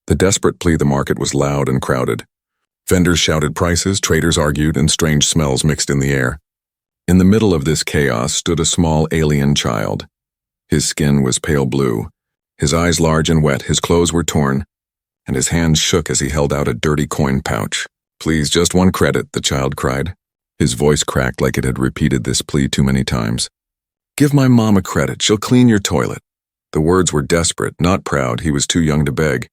The desperate plea the market was loud and crowded. Vendors shouted prices, traders argued, and strange smells mixed in the air. In the middle of this chaos stood a small alien child. His skin was pale blue, his eyes large and wet, his clothes were torn, and his hands shook as he held out a dirty coin pouch. "Please, just one credit," the child cried. His voice cracked like it had repeated this plea too many times. "Give my mom a credit, she'll clean your toilet." The words were desperate, not proud. He was too young to beg.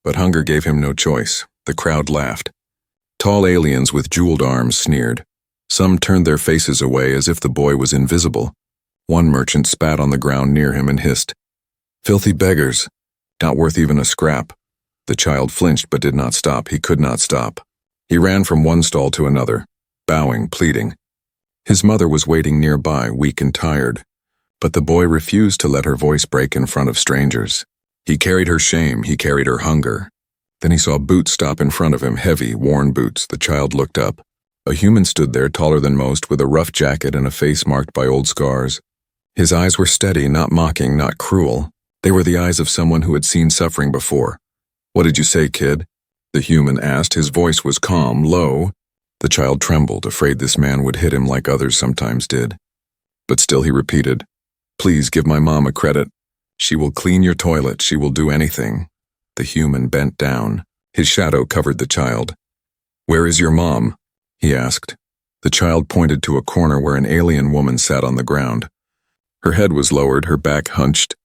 But hunger gave him no choice. The crowd laughed. Tall aliens with jeweled arms sneered. Some turned their faces away as if the boy was invisible. One merchant spat on the ground near him and hissed, "Filthy beggars, not worth even a scrap." The child flinched but did not stop. He could not stop. He ran from one stall to another, bowing, pleading. His mother was waiting nearby, weak and tired, but the boy refused to let her voice break in front of strangers. He carried her shame, he carried her hunger. Then he saw boots stop in front of him, heavy, worn boots. The child looked up. A human stood there, taller than most, with a rough jacket and a face marked by old scars. His eyes were steady, not mocking, not cruel. They were the eyes of someone who had seen suffering before. "What did you say, kid?" the human asked. His voice was calm, low. The child trembled, afraid this man would hit him like others sometimes did. But still he repeated, "Please give my mom a credit. She will clean your toilet, she will do anything." The human bent down. His shadow covered the child. "Where is your mom?" he asked. The child pointed to a corner where an alien woman sat on the ground. Her head was lowered, her back hunched.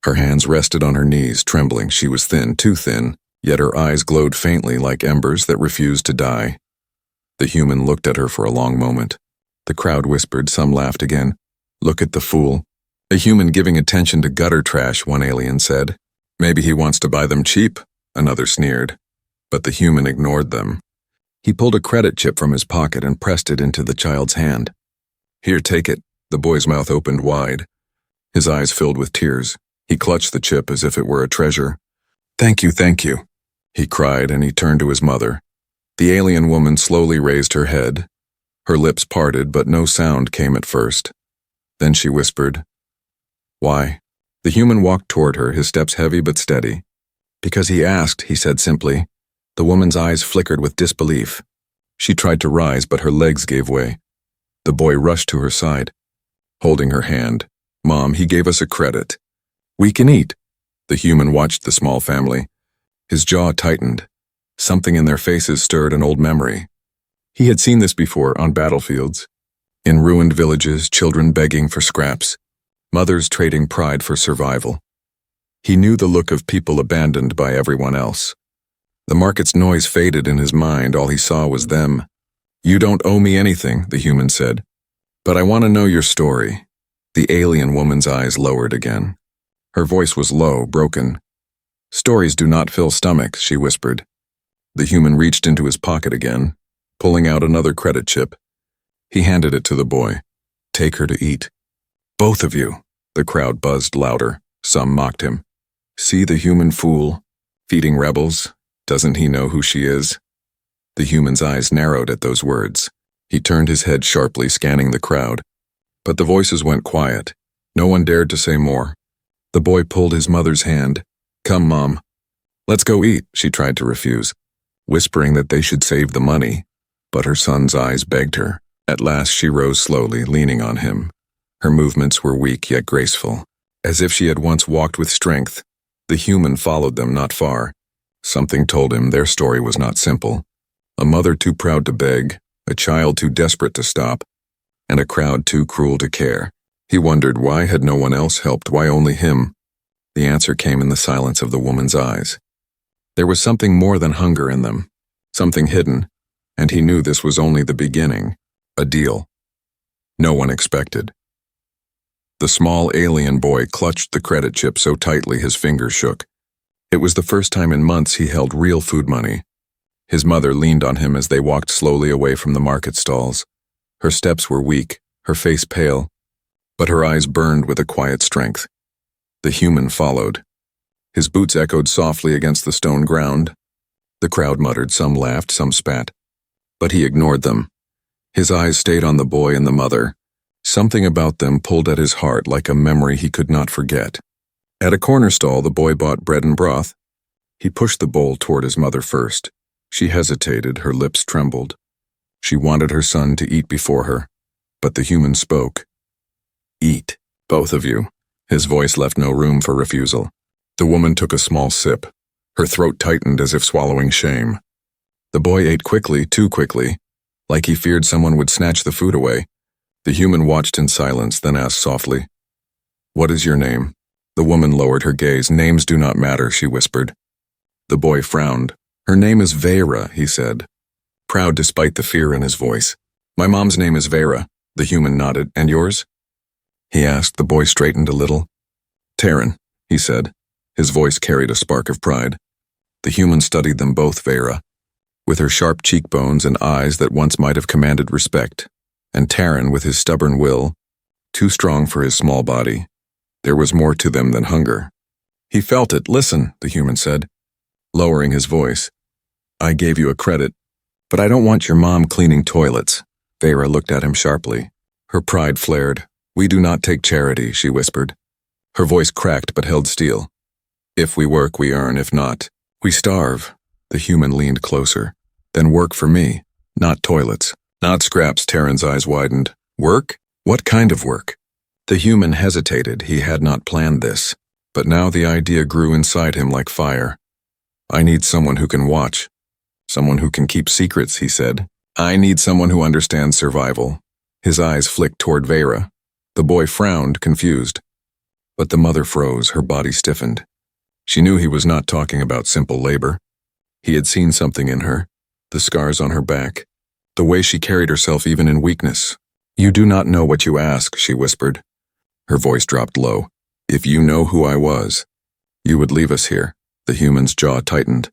Her hands rested on her knees, trembling. She was thin, too thin, yet her eyes glowed faintly like embers that refused to die. The human looked at her for a long moment. The crowd whispered, some laughed again. "Look at the fool. A human giving attention to gutter trash," one alien said. "Maybe he wants to buy them cheap," another sneered. But the human ignored them. He pulled a credit chip from his pocket and pressed it into the child's hand. "Here, take it." The boy's mouth opened wide. His eyes filled with tears. He clutched the chip as if it were a treasure. Thank you," he cried, and he turned to his mother. The alien woman slowly raised her head. Her lips parted, but no sound came at first. Then she whispered, "Why?" The human walked toward her, his steps heavy but steady. "Because he asked," he said simply. The woman's eyes flickered with disbelief. She tried to rise, but her legs gave way. The boy rushed to her side, holding her hand. "Mom, he gave us a credit. We can eat." The human watched the small family. His jaw tightened. Something in their faces stirred an old memory. He had seen this before on battlefields. In ruined villages, children begging for scraps. Mothers trading pride for survival. He knew the look of people abandoned by everyone else. The market's noise faded in his mind. All he saw was them. "You don't owe me anything," the human said. "But I want to know your story." The alien woman's eyes lowered again. Her voice was low, broken. "Stories do not fill stomachs," she whispered. The human reached into his pocket again, pulling out another credit chip. He handed it to the boy. "Take her to eat." "Both of you." The crowd buzzed louder. Some mocked him. "See the human fool? Feeding rebels? Doesn't he know who she is?" The human's eyes narrowed at those words. He turned his head sharply, scanning the crowd. But the voices went quiet. No one dared to say more. The boy pulled his mother's hand. "Come, Mom. Let's go eat," she tried to refuse, whispering that they should save the money. But her son's eyes begged her. At last she rose slowly, leaning on him. Her movements were weak yet graceful, as if she had once walked with strength. The human followed them not far. Something told him their story was not simple. A mother too proud to beg, a child too desperate to stop, and a crowd too cruel to care. He wondered why had no one else helped, why only him? The answer came in the silence of the woman's eyes. There was something more than hunger in them, something hidden, and he knew this was only the beginning, a deal no one expected. The small alien boy clutched the credit chip so tightly his fingers shook. It was the first time in months he held real food money. His mother leaned on him as they walked slowly away from the market stalls. Her steps were weak, her face pale, but her eyes burned with a quiet strength. The human followed. His boots echoed softly against the stone ground. The crowd muttered, some laughed, some spat. But he ignored them. His eyes stayed on the boy and the mother. Something about them pulled at his heart like a memory he could not forget. At a corner stall, the boy bought bread and broth. He pushed the bowl toward his mother first. She hesitated, her lips trembled. She wanted her son to eat before her, but the human spoke. Eat, both of you. His voice left no room for refusal. The woman took a small sip. Her throat tightened as if swallowing shame. The boy ate quickly, too quickly, like he feared someone would snatch the food away. The human watched in silence, then asked softly, "What is your name?" The woman lowered her gaze. "Names do not matter," she whispered. The boy frowned. "Her name is Vera," he said, proud despite the fear in his voice. "My mom's name is Vera," the human nodded. "And yours?" he asked. The boy straightened a little. "Taryn," he said. His voice carried a spark of pride. The human studied them both. Vera, with her sharp cheekbones and eyes that once might have commanded respect, and Taryn with his stubborn will, too strong for his small body. There was more to them than hunger. He felt it. "Listen," the human said, lowering his voice. "I gave you a credit, but I don't want your mom cleaning toilets." Vera looked at him sharply. Her pride flared. "We do not take charity," she whispered. Her voice cracked but held steel. "If we work, we earn. If not, we starve." The human leaned closer. "Then work for me, not toilets, not scraps." Taryn's eyes widened. "Work? What kind of work?" The human hesitated. He had not planned this, but now the idea grew inside him like fire. "I need someone who can watch, someone who can keep secrets," he said. "I need someone who understands survival." His eyes flicked toward Vera. The boy frowned, confused. But the mother froze, her body stiffened. She knew he was not talking about simple labor. He had seen something in her, the scars on her back, the way she carried herself even in weakness. "You do not know what you ask," she whispered. Her voice dropped low. "If you know who I was, you would leave us here." The human's jaw tightened.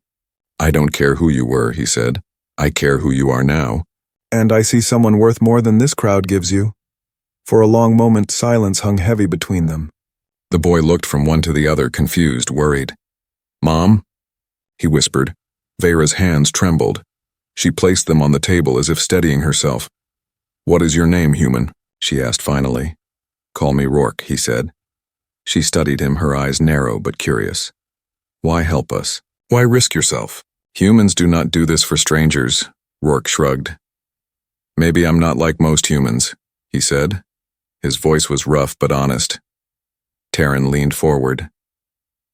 "I don't care who you were," he said. "I care who you are now." "And I see someone worth more than this crowd gives you." For a long moment, silence hung heavy between them. The boy looked from one to the other, confused, worried. "Mom?" he whispered. Vera's hands trembled. She placed them on the table as if steadying herself. "What is your name, human?" she asked finally. "Call me Rourke," he said. She studied him, her eyes narrow but curious. "Why help us? Why risk yourself?" "Humans do not do this for strangers," Rourke shrugged. "Maybe I'm not like most humans," he said. His voice was rough but honest. Taryn leaned forward.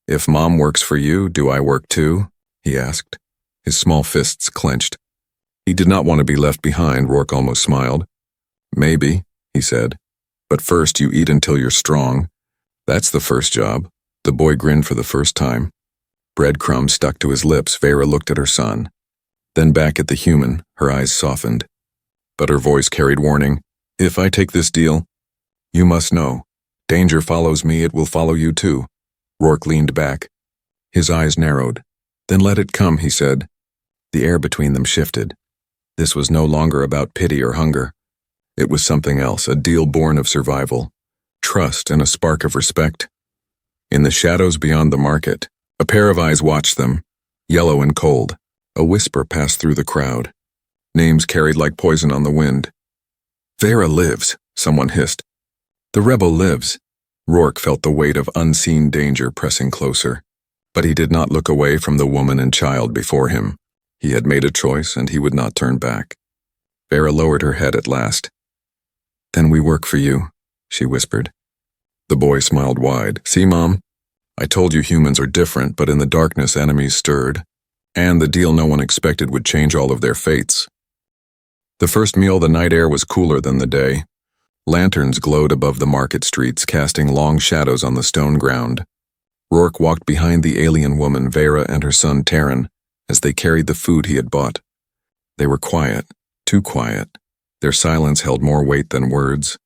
"If Mom works for you, do I work too?" he asked. His small fists clenched. He did not want to be left behind. Rourke almost smiled. "Maybe," he said. "But first you eat until you're strong. That's the first job." The boy grinned for the first time. Breadcrumbs stuck to his lips. Vera looked at her son, then back at the human. Her eyes softened, but her voice carried warning. "If I take this deal, you must know. Danger follows me, it will follow you too." Rourke leaned back. His eyes narrowed. "Then let it come," he said. The air between them shifted. This was no longer about pity or hunger. It was something else, a deal born of survival, trust, and a spark of respect. In the shadows beyond the market, a pair of eyes watched them, yellow and cold. A whisper passed through the crowd. Names carried like poison on the wind. "Vera lives," someone hissed. "The rebel lives." Rourke felt the weight of unseen danger pressing closer, but he did not look away from the woman and child before him. He had made a choice, and he would not turn back. Vera lowered her head at last. "Then we work for you," she whispered. The boy smiled wide. "See, Mom? I told you humans are different, but in the darkness enemies stirred, and the deal no one expected would change all of their fates." The first meal, the night air was cooler than the day. Lanterns glowed above the market streets, casting long shadows on the stone ground. Rourke walked behind the alien woman, Vera, and her son Taryn, as they carried the food he had bought. They were quiet, too quiet. Their silence held more weight than words.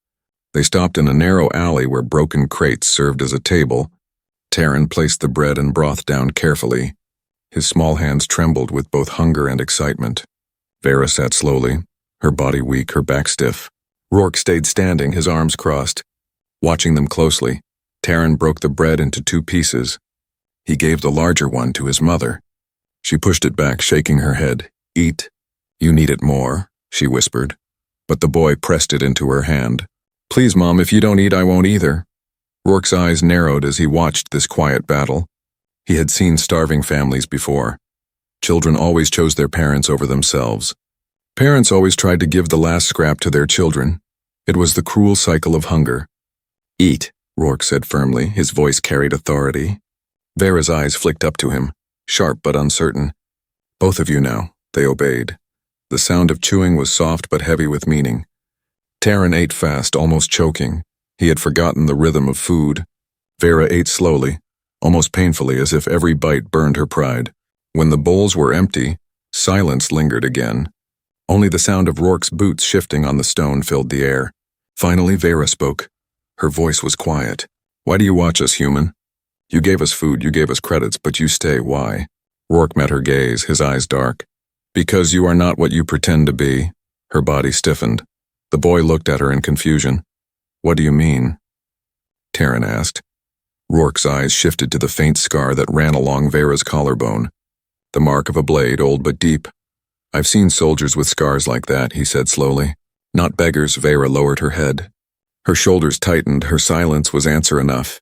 They stopped in a narrow alley where broken crates served as a table. Taryn placed the bread and broth down carefully. His small hands trembled with both hunger and excitement. Vera sat slowly, her body weak, her back stiff. Rourke stayed standing, his arms crossed. Watching them closely, Taryn broke the bread into 2 pieces. He gave the larger one to his mother. She pushed it back, shaking her head. "Eat. You need it more," she whispered. But the boy pressed it into her hand. "Please, Mom, if you don't eat, I won't either." Rourke's eyes narrowed as he watched this quiet battle. He had seen starving families before. Children always chose their parents over themselves. Parents always tried to give the last scrap to their children. It was the cruel cycle of hunger. "Eat," Rourke said firmly, his voice carried authority. Vera's eyes flicked up to him, sharp but uncertain. "Both of you now," they obeyed. The sound of chewing was soft but heavy with meaning. Taryn ate fast, almost choking. He had forgotten the rhythm of food. Vera ate slowly, almost painfully, as if every bite burned her pride. When the bowls were empty, silence lingered again. Only the sound of Rourke's boots shifting on the stone filled the air. Finally, Vera spoke. Her voice was quiet. "Why do you watch us, human? You gave us food, you gave us credits, but you stay. Why?" Rourke met her gaze, his eyes dark. "Because you are not what you pretend to be." Her body stiffened. The boy looked at her in confusion. "What do you mean?" Taryn asked. Rourke's eyes shifted to the faint scar that ran along Vera's collarbone. The mark of a blade, old but deep. "I've seen soldiers with scars like that," he said slowly. "Not beggars." Vera lowered her head. Her shoulders tightened, her silence was answer enough.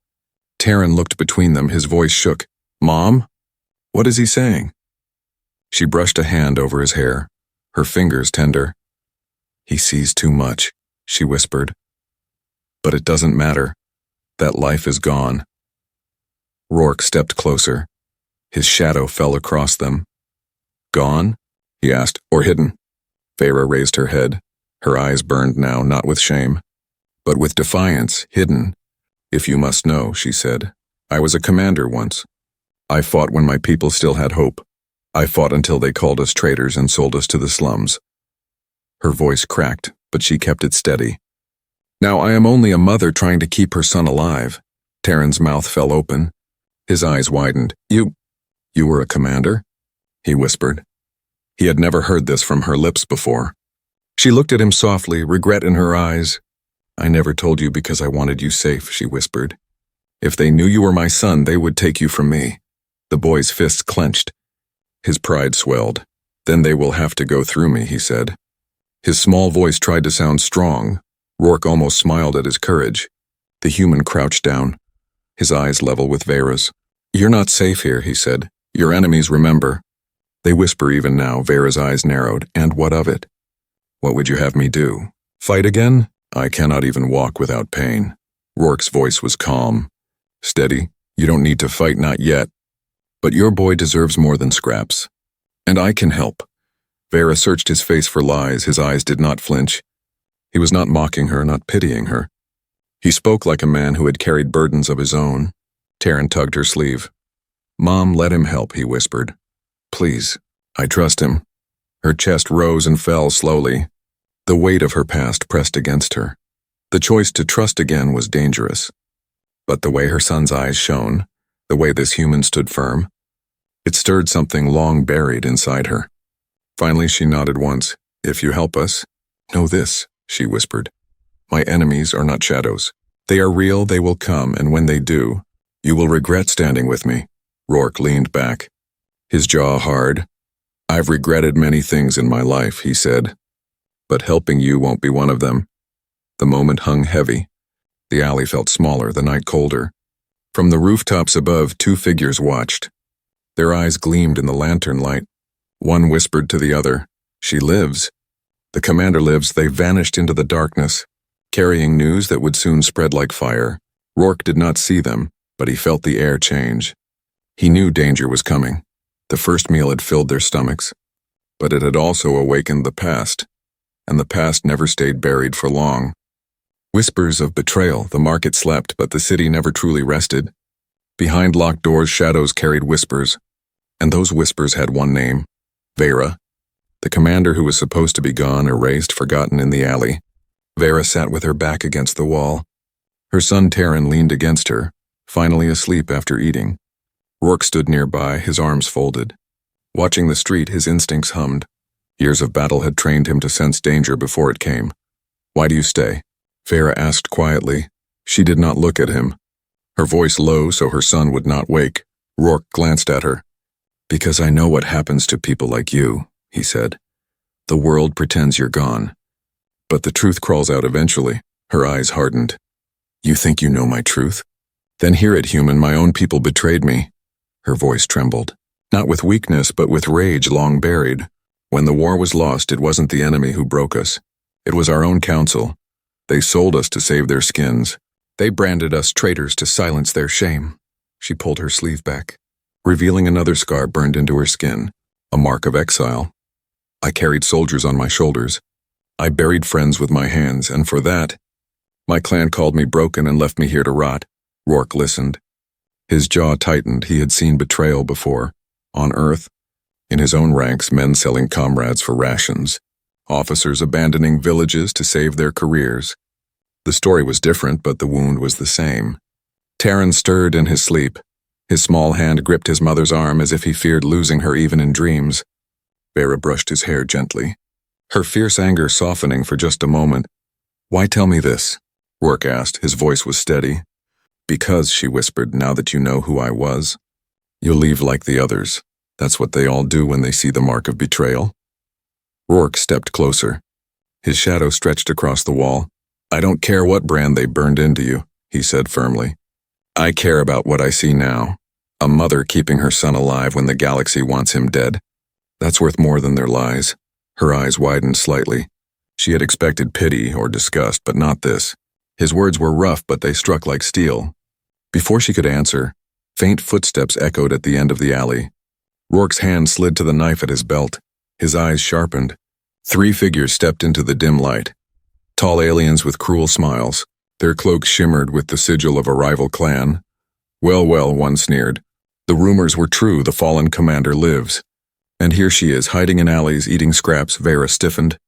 Taryn looked between them, his voice shook. "Mom? What is he saying?" She brushed a hand over his hair, her fingers tender. "He sees too much," she whispered. "But it doesn't matter. That life is gone." Rourke stepped closer. His shadow fell across them. "Gone?" he asked. "Or hidden?" Vera raised her head. Her eyes burned now, not with shame, but with defiance. "Hidden. If you must know," she said. "I was a commander once. I fought when my people still had hope. I fought until they called us traitors and sold us to the slums." Her voice cracked, but she kept it steady. "Now I am only a mother trying to keep her son alive." Taryn's mouth fell open. His eyes widened. You were a commander?" he whispered. He had never heard this from her lips before. She looked at him softly, regret in her eyes. "I never told you because I wanted you safe," she whispered. "If they knew you were my son, they would take you from me." The boy's fists clenched. His pride swelled. "Then they will have to go through me," he said. His small voice tried to sound strong. Rourke almost smiled at his courage. The human crouched down, his eyes level with Vera's. "You're not safe here," he said. "Your enemies remember." They whisper even now. Vera's eyes narrowed. "And what of it?" "What would you have me do? Fight again? I cannot even walk without pain." Rourke's voice was calm. "Steady. You don't need to fight, not yet. But your boy deserves more than scraps. And I can help." Vera searched his face for lies. His eyes did not flinch. He was not mocking her, not pitying her. He spoke like a man who had carried burdens of his own. Taryn tugged her sleeve. "Mom, let him help," he whispered. "Please, I trust him." Her chest rose and fell slowly. The weight of her past pressed against her. The choice to trust again was dangerous. But the way her son's eyes shone, the way this human stood firm, it stirred something long buried inside her. Finally she nodded once. "If you help us, know this," she whispered. "My enemies are not shadows. They are real, they will come, and when they do, you will regret standing with me." Rourke leaned back, his jaw hard. "I've regretted many things in my life," he said, "but helping you won't be one of them." The moment hung heavy. The alley felt smaller, the night colder. From the rooftops above, two figures watched. Their eyes gleamed in the lantern light. One whispered to the other, "She lives." "The commander lives." They vanished into the darkness, carrying news that would soon spread like fire. Rourke did not see them, but he felt the air change. He knew danger was coming. The first meal had filled their stomachs, but it had also awakened the past, and the past never stayed buried for long. Whispers of betrayal. The market slept, but the city never truly rested. Behind locked doors, shadows carried whispers, and those whispers had one name: Vera. The commander who was supposed to be gone, erased, forgotten in the alley. Vera sat with her back against the wall. Her son Taryn leaned against her, finally asleep after eating. Rourke stood nearby, his arms folded. Watching the street, his instincts hummed. Years of battle had trained him to sense danger before it came. "Why do you stay?" Vera asked quietly. She did not look at him, her voice low so her son would not wake. Rourke glanced at her. "Because I know what happens to people like you," he said. "The world pretends you're gone, but the truth crawls out eventually." Her eyes hardened. "You think you know my truth? Then hear it, human. My own people betrayed me." Her voice trembled, not with weakness but with rage long buried. When the war was lost, it wasn't the enemy who broke us. It was our own council. They sold us to save their skins. They branded us traitors to silence their shame. She pulled her sleeve back, revealing another scar burned into her skin, a mark of exile. I carried soldiers on my shoulders. I buried friends with my hands, and for that, my clan called me broken and left me here to rot. Rourke listened. His jaw tightened. He had seen betrayal before. On Earth, in his own ranks, men selling comrades for rations. Officers abandoning villages to save their careers. The story was different, but the wound was the same. Taran stirred in his sleep. His small hand gripped his mother's arm as if he feared losing her even in dreams. Vera brushed his hair gently, her fierce anger softening for just a moment. "Why tell me this?" Rourke asked. His voice was steady. "Because," she whispered, "now that you know who I was, you'll leave like the others. That's what they all do when they see the mark of betrayal." Rourke stepped closer. His shadow stretched across the wall. "I don't care what brand they burned into you," he said firmly. "I care about what I see now. A mother keeping her son alive when the galaxy wants him dead. That's worth more than their lies." Her eyes widened slightly. She had expected pity or disgust, but not this. His words were rough, but they struck like steel. Before she could answer, faint footsteps echoed at the end of the alley. Rourke's hand slid to the knife at his belt. His eyes sharpened. 3 figures stepped into the dim light. Tall aliens with cruel smiles. Their cloaks shimmered with the sigil of a rival clan. Well, one sneered. The rumors were true. The fallen commander lives. And here she is, hiding in alleys, eating scraps. Vera stiffened.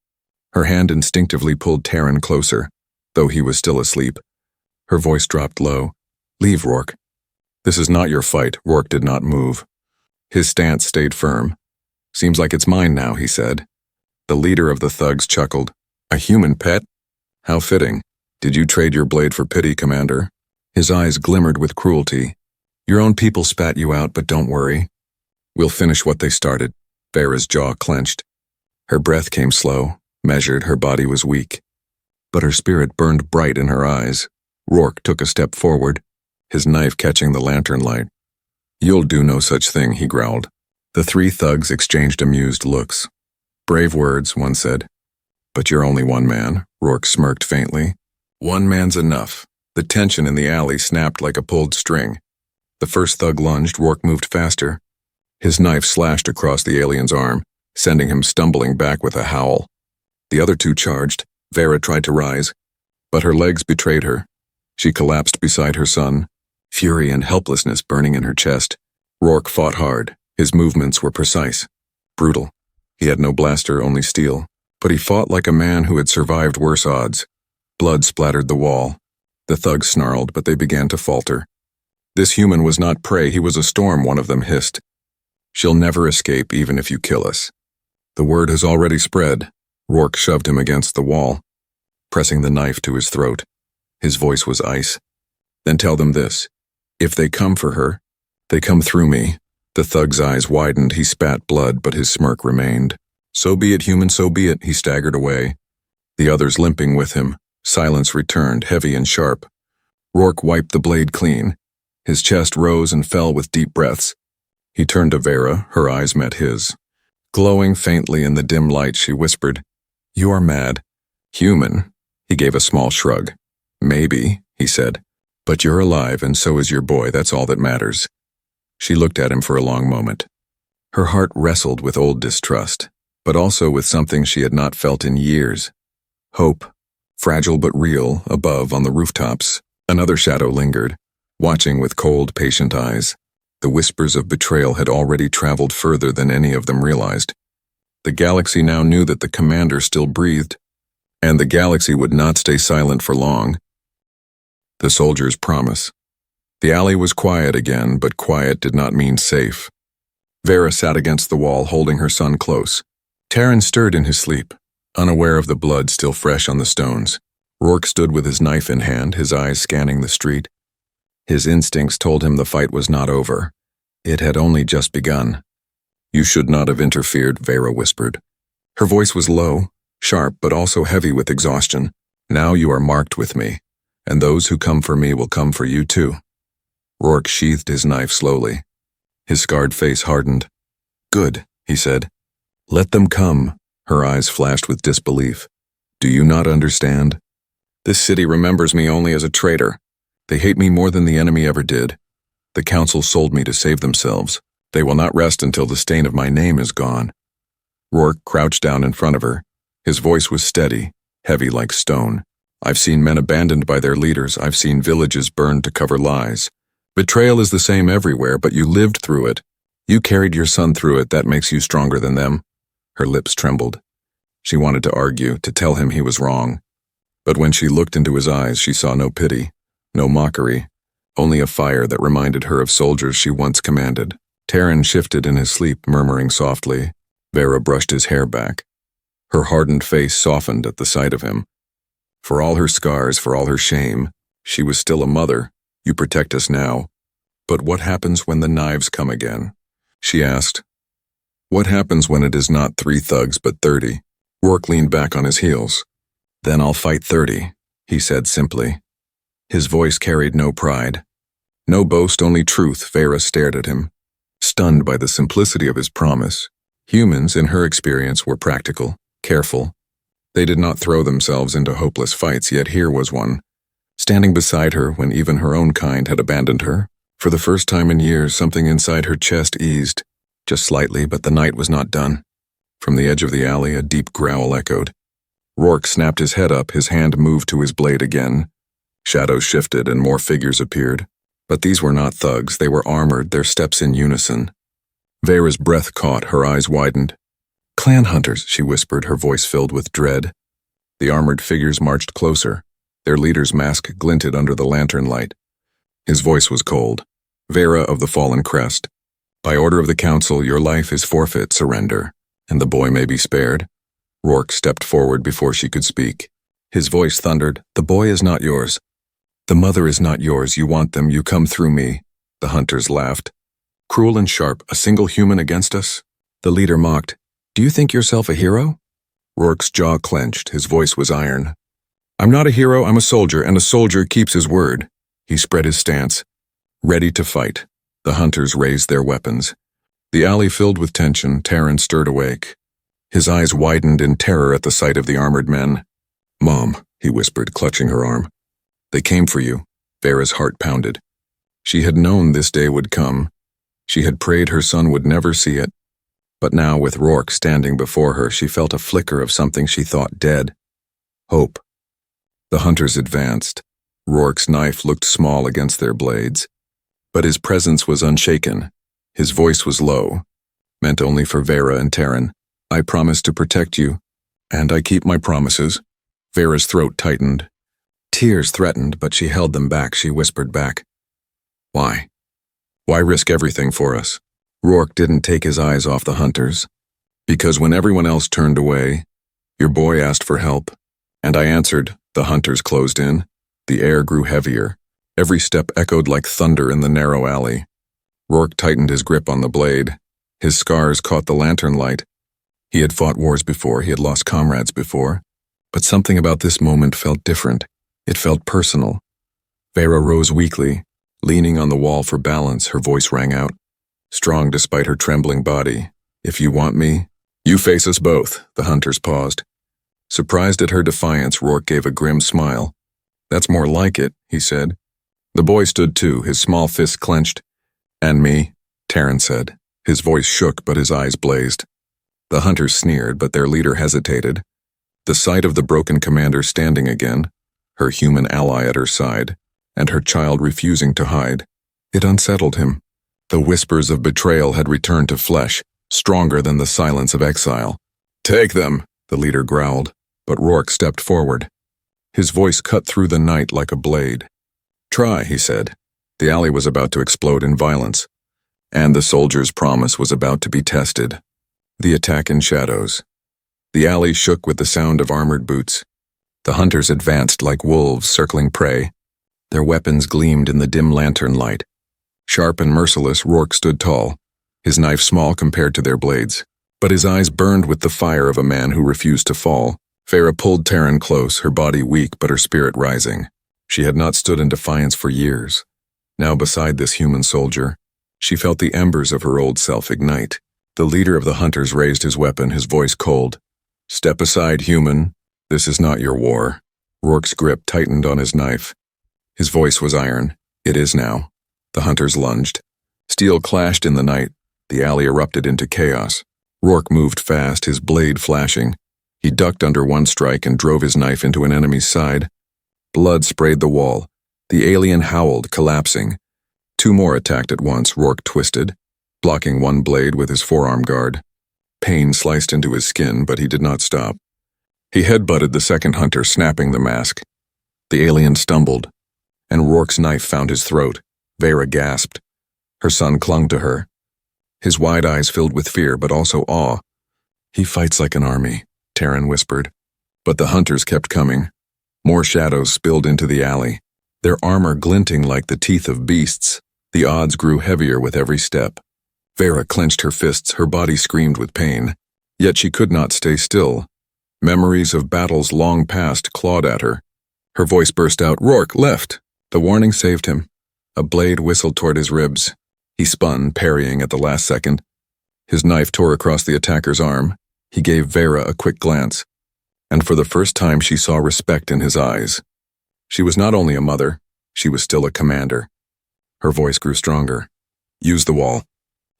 Her hand instinctively pulled Taran closer, though he was still asleep. Her voice dropped low. "Leave, Rourke." "This is not your fight." Rourke did not move. His stance stayed firm. "Seems like it's mine now," he said. The leader of the thugs chuckled. "A human pet? How fitting. Did you trade your blade for pity, Commander?" His eyes glimmered with cruelty. "Your own people spat you out, but don't worry. We'll finish what they started." Vera's jaw clenched. Her breath came slow, measured. Her body was weak, but her spirit burned bright in her eyes. Rourke took a step forward, his knife catching the lantern light. "You'll do no such thing," he growled. The 3 thugs exchanged amused looks. "Brave words," one said. "But you're only one man." Rourke smirked faintly. "One man's enough." The tension in the alley snapped like a pulled string. The first thug lunged. Rourke moved faster. His knife slashed across the alien's arm, sending him stumbling back with a howl. The other 2 charged. Vera tried to rise, but her legs betrayed her. She collapsed beside her son, fury and helplessness burning in her chest. Rourke fought hard. His movements were precise, brutal. He had no blaster, only steel, but he fought like a man who had survived worse odds. Blood splattered the wall. The thugs snarled, but they began to falter. This human was not prey, he was a storm, one of them hissed. "She'll never escape, even if you kill us." "The word has already spread." Rourke shoved him against the wall, pressing the knife to his throat. His voice was ice. "Then tell them this. If they come for her, they come through me." The thug's eyes widened. He spat blood, but his smirk remained. "So be it, human, so be it." He staggered away, the others limping with him. Silence returned, heavy and sharp. Rourke wiped the blade clean. His chest rose and fell with deep breaths. He turned to Vera. Her eyes met his. Glowing faintly in the dim light, she whispered, "You are mad." "Human." He gave a small shrug. "Maybe," he said. "But you're alive, and so is your boy. That's all that matters." She looked at him for a long moment. Her heart wrestled with old distrust, but also with something she had not felt in years. Hope, fragile but real. Above, on the rooftops, another shadow lingered, watching with cold, patient eyes. The whispers of betrayal had already traveled further than any of them realized. The galaxy now knew that the commander still breathed, and the galaxy would not stay silent for long. The soldier's promise. The alley was quiet again, but quiet did not mean safe. Vera sat against the wall, holding her son close. Taran stirred in his sleep, unaware of the blood still fresh on the stones. Rourke stood with his knife in hand, his eyes scanning the street. His instincts told him the fight was not over. It had only just begun. "You should not have interfered," Vera whispered. Her voice was low, sharp, but also heavy with exhaustion. "Now you are marked with me, and those who come for me will come for you too." Rourke sheathed his knife slowly. His scarred face hardened. "Good," he said. "Let them come." Her eyes flashed with disbelief. "Do you not understand? This city remembers me only as a traitor. They hate me more than the enemy ever did. The council sold me to save themselves. They will not rest until the stain of my name is gone." Rourke crouched down in front of her. His voice was steady, heavy like stone. "I've seen men abandoned by their leaders. I've seen villages burned to cover lies. Betrayal is the same everywhere, but you lived through it. You carried your son through it. That makes you stronger than them." Her lips trembled. She wanted to argue, to tell him he was wrong. But when she looked into his eyes, she saw no pity, no mockery, only a fire that reminded her of soldiers she once commanded. Terran shifted in his sleep, murmuring softly. Vera brushed his hair back. Her hardened face softened at the sight of him. For all her scars, for all her shame, she was still a mother. "You protect us now. But what happens when the knives come again?" she asked. "What happens when it is not 3 thugs but 30? Rourke leaned back on his heels. "Then I'll fight 30, he said simply. His voice carried no pride. No boast, only truth. Vera stared at him, stunned by the simplicity of his promise. Humans, in her experience, were practical, careful. They did not throw themselves into hopeless fights, yet here was one, standing beside her when even her own kind had abandoned her. For the first time in years, something inside her chest eased, just slightly, but the night was not done. From the edge of the alley, a deep growl echoed. Rourke snapped his head up, his hand moved to his blade again. Shadows shifted and more figures appeared. But these were not thugs, they were armored, their steps in unison. Vera's breath caught, her eyes widened. "Clan hunters," she whispered, her voice filled with dread. The armored figures marched closer. Their leader's mask glinted under the lantern light. His voice was cold. "Vera of the Fallen Crest, by order of the council, your life is forfeit. Surrender, and the boy may be spared." Rourke stepped forward before she could speak. His voice thundered, "The boy is not yours. The mother is not yours. You want them, you come through me." The hunters laughed. "Cruel and sharp, a single human against us?" The leader mocked. "Do you think yourself a hero?" Rourke's jaw clenched, his voice was iron. "I'm not a hero, I'm a soldier, and a soldier keeps his word." He spread his stance, ready to fight. The hunters raised their weapons. The alley filled with tension. Terran stirred awake. His eyes widened in terror at the sight of the armored men. "Mom," he whispered, clutching her arm. "They came for you." Vera's heart pounded. She had known this day would come. She had prayed her son would never see it. But now, with Rourke standing before her, she felt a flicker of something she thought dead. Hope. The hunters advanced. Rourke's knife looked small against their blades. But his presence was unshaken. His voice was low, meant only for Vera and Terran. "I promise to protect you, and I keep my promises." Vera's throat tightened. Tears threatened, but she held them back. She whispered back, "Why? Why risk everything for us?" Rourke didn't take his eyes off the hunters. "Because when everyone else turned away, your boy asked for help, and I answered." The hunters closed in. The air grew heavier. Every step echoed like thunder in the narrow alley. Rourke tightened his grip on the blade. His scars caught the lantern light. He had fought wars before, he had lost comrades before, but something about this moment felt different. It felt personal. Vera rose weakly, leaning on the wall for balance. Her voice rang out, strong despite her trembling body. "If you want me, you face us both." The hunters paused. Surprised at her defiance, Rourke gave a grim smile. "That's more like it," he said. The boy stood too, his small fists clenched. "And me," Terran said. His voice shook, but his eyes blazed. The hunters sneered, but their leader hesitated. The sight of the broken commander standing again, her human ally at her side, and her child refusing to hide, it unsettled him. The whispers of betrayal had returned to flesh, stronger than the silence of exile. "Take them," the leader growled, but Rourke stepped forward. His voice cut through the night like a blade. "Try," he said. The alley was about to explode in violence, and the soldier's promise was about to be tested. The attack in shadows. The alley shook with the sound of armored boots. The hunters advanced like wolves circling prey. Their weapons gleamed in the dim lantern light. Sharp and merciless, Rourke stood tall, his knife small compared to their blades. But his eyes burned with the fire of a man who refused to fall. Vera pulled Terran close, her body weak but her spirit rising. She had not stood in defiance for years. Now beside this human soldier, She felt the embers of her old self ignite. The leader of the hunters raised his weapon, his voice cold. "Step aside, human. This is not your war." Rourke's grip tightened on his knife. His voice was iron. "It is now." The hunters lunged. Steel clashed in the night. The alley erupted into chaos. Rourke moved fast, his blade flashing. He ducked under one strike and drove his knife into an enemy's side. Blood sprayed the wall. The alien howled, collapsing. Two more attacked at once. Rourke twisted, blocking one blade with his forearm guard. Pain sliced into his skin, but he did not stop. He headbutted the second hunter, snapping the mask. The alien stumbled, and Rourke's knife found his throat. Vera gasped. Her son clung to her. His wide eyes filled with fear, but also awe. "He fights like an army," Taryn whispered. But the hunters kept coming. More shadows spilled into the alley, their armor glinting like the teeth of beasts. The odds grew heavier with every step. Vera clenched her fists, her body screamed with pain. Yet she could not stay still. Memories of battles long past clawed at her. Her voice burst out, "Rourke, left!" The warning saved him. A blade whistled toward his ribs. He spun, parrying at the last second. His knife tore across the attacker's arm. He gave Vera a quick glance, and for the first time she saw respect in his eyes. She was not only a mother, she was still a commander. Her voice grew stronger. "Use the wall.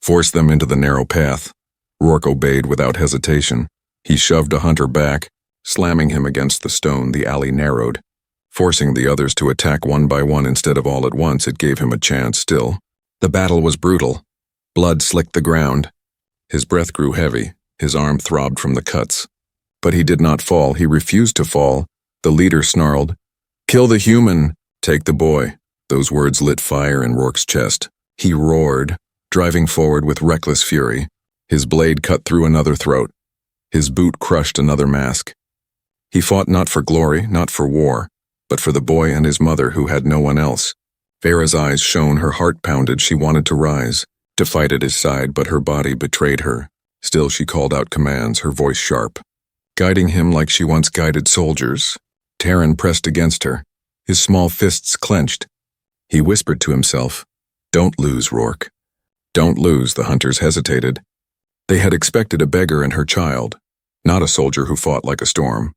Force them into the narrow path." Rourke obeyed without hesitation. He shoved a hunter back, slamming him against the stone. The alley narrowed. Forcing the others to attack one by one instead of all at once, it gave him a chance still. The battle was brutal. Blood slicked the ground. His breath grew heavy. His arm throbbed from the cuts. But he did not fall. He refused to fall. The leader snarled, "Kill the human. Take the boy." Those words lit fire in Rourke's chest. He roared, driving forward with reckless fury. His blade cut through another throat. His boot crushed another mask. He fought not for glory, not for war, but for the boy and his mother who had no one else. Vera's eyes shone, her heart pounded. She wanted to rise, to fight at his side, but her body betrayed her. Still she called out commands, her voice sharp, guiding him like she once guided soldiers. Taryn pressed against her, his small fists clenched. He whispered to himself, "Don't lose, Rourke. Don't lose." The hunters hesitated. They had expected a beggar and her child, not a soldier who fought like a storm,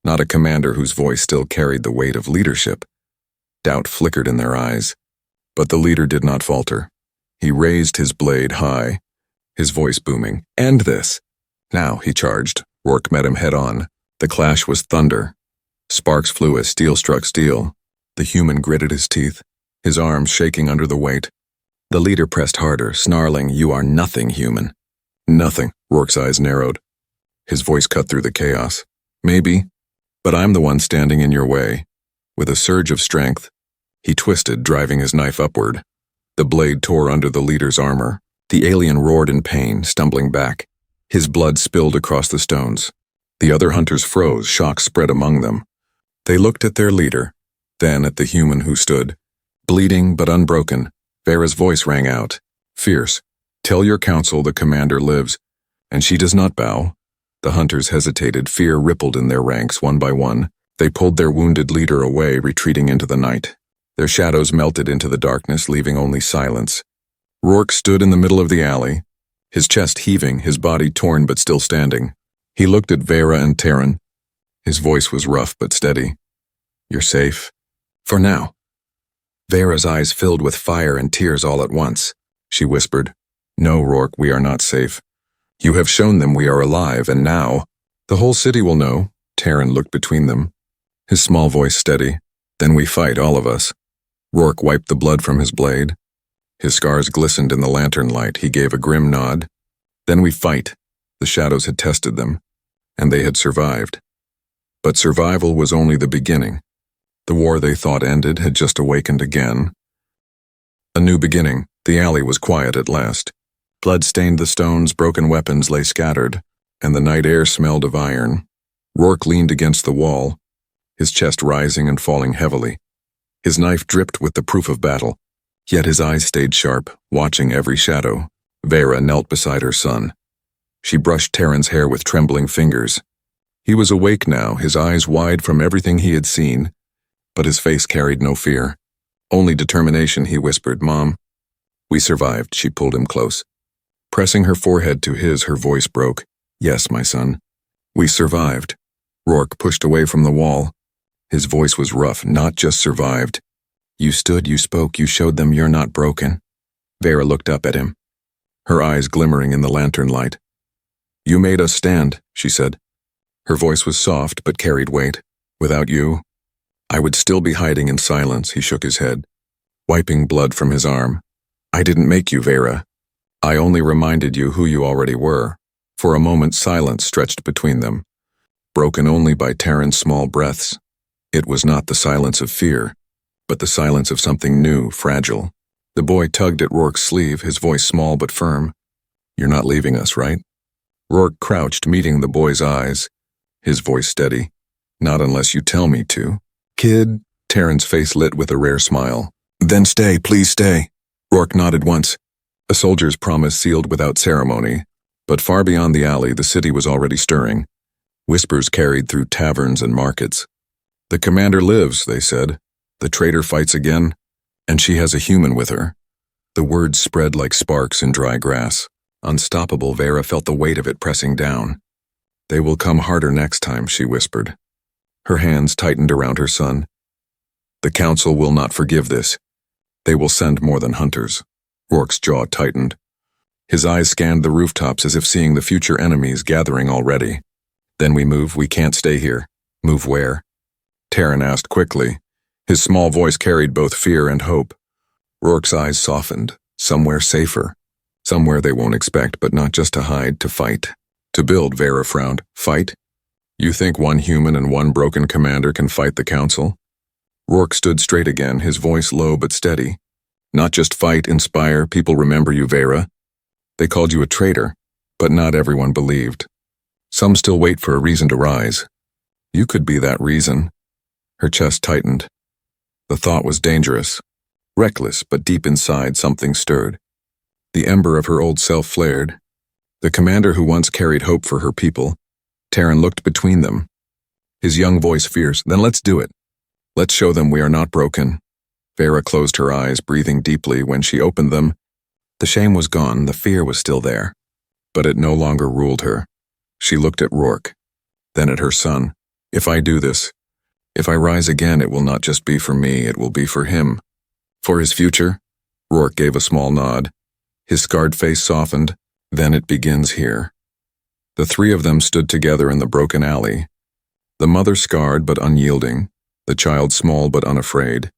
not a commander whose voice still carried the weight of leadership. Doubt flickered in their eyes, but the leader did not falter. He raised his blade high, his voice booming. "End this." "Now," he charged. Rourke met him head on. The clash was thunder. Sparks flew as steel struck steel. The human gritted his teeth, his arms shaking under the weight. The leader pressed harder, snarling, "You are nothing, human." "Nothing." Rourke's eyes narrowed. His voice cut through the chaos. "Maybe, but I'm the one standing in your way." With a surge of strength, he twisted, driving his knife upward. The blade tore under the leader's armor. The alien roared in pain, stumbling back. His blood spilled across the stones. The other hunters froze, shock spread among them. They looked at their leader, then at the human who stood, bleeding but unbroken. Vera's voice rang out, fierce. "Tell your council the commander lives, and she does not bow." The hunters hesitated, fear rippled in their ranks one by one. They pulled their wounded leader away, retreating into the night. Their shadows melted into the darkness, leaving only silence. Rourke stood in the middle of the alley, his chest heaving, his body torn but still standing. He looked at Vera and Taryn. His voice was rough but steady. "You're safe. For now." Vera's eyes filled with fire and tears all at once. She whispered, "No, Rourke, we are not safe. You have shown them we are alive, and now the whole city will know." Taryn looked between them, his small voice steady. "Then we fight, all of us." Rourke wiped the blood from his blade. His scars glistened in the lantern light. He gave a grim nod. "Then we fight." The shadows had tested them, and they had survived. But survival was only the beginning. The war they thought ended had just awakened again. A new beginning. The alley was quiet at last. Blood stained the stones, broken weapons lay scattered, and the night air smelled of iron. Rourke leaned against the wall, his chest rising and falling heavily. His knife dripped with the proof of battle, yet his eyes stayed sharp, watching every shadow. Vera knelt beside her son. She brushed Taryn's hair with trembling fingers. He was awake now, his eyes wide from everything he had seen, but his face carried no fear. Only determination. He whispered, "Mom, We survived, she pulled him close. Pressing her forehead to his, her voice broke. Yes, my son. We survived. Rourke pushed away from the wall. His voice was rough, not just survived. You stood, you spoke, you showed them you're not broken. Vera looked up at him, her eyes glimmering in the lantern light. You made us stand, she said. Her voice was soft but carried weight. Without you, I would still be hiding in silence, he shook his head, wiping blood from his arm. I didn't make you, Vera. I only reminded you who you already were. For a moment silence stretched between them, broken only by Taryn's small breaths. It was not the silence of fear, but the silence of something new, fragile. The boy tugged at Rourke's sleeve, his voice small but firm. You're not leaving us, right? Rourke crouched, meeting the boy's eyes, his voice steady. Not unless you tell me to. Kid, Taryn's face lit with a rare smile. Then stay, please stay. Rourke nodded once, a soldier's promise sealed without ceremony. But far beyond the alley, the city was already stirring. Whispers carried through taverns and markets. The commander lives, they said. The traitor fights again, and she has a human with her. The words spread like sparks in dry grass. Unstoppable, Vera felt the weight of it pressing down. They will come harder next time, she whispered. Her hands tightened around her son. The council will not forgive this. They will send more than hunters. Rourke's jaw tightened. His eyes scanned the rooftops as if seeing the future enemies gathering already. Then we move, we can't stay here. Move where? Taryn asked quickly. His small voice carried both fear and hope. Rourke's eyes softened. Somewhere safer. Somewhere they won't expect, but not just to hide, to fight. To build, Vera frowned. Fight? You think one human and one broken commander can fight the council? Rourke stood straight again, his voice low but steady. Not just fight, inspire, people remember you, Vera. They called you a traitor, but not everyone believed. Some still wait for a reason to rise. You could be that reason. Her chest tightened. The thought was dangerous. Reckless, but deep inside something stirred. The ember of her old self flared. The commander who once carried hope for her people. Taryn looked between them. His young voice fierce. Then let's do it. Let's show them we are not broken. Vera closed her eyes, breathing deeply. When she opened them, the shame was gone, the fear was still there. But it no longer ruled her. She looked at Rourke, then at her son. If I do this, if I rise again, it will not just be for me, it will be for him. For his future? Rourke gave a small nod. His scarred face softened. Then it begins here. The three of them stood together in the broken alley. The mother scarred but unyielding, the child small but unafraid,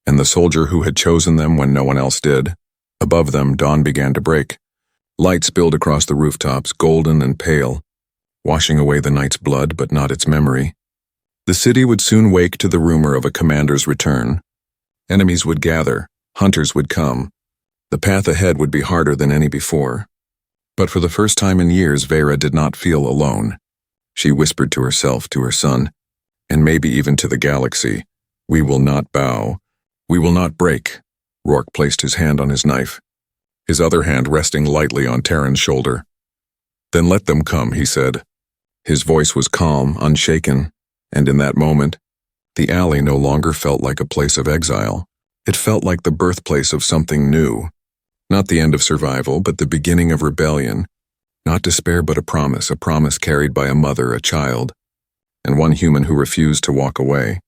and the soldier who had chosen them when no one else did. Above them, dawn began to break. Light spilled across the rooftops, golden and pale, washing away the night's blood but not its memory. The city would soon wake to the rumor of a commander's return. Enemies would gather, hunters would come. The path ahead would be harder than any before. But for the first time in years, Vera did not feel alone. She whispered to herself, to her son, and maybe even to the galaxy, we will not bow. We will not break. Rourke placed his hand on his knife, his other hand resting lightly on Taryn's shoulder. Then let them come, he said. His voice was calm, unshaken, and in that moment, the alley no longer felt like a place of exile. It felt like the birthplace of something new. Not the end of survival, but the beginning of rebellion. Not despair, but a promise carried by a mother, a child, and one human who refused to walk away.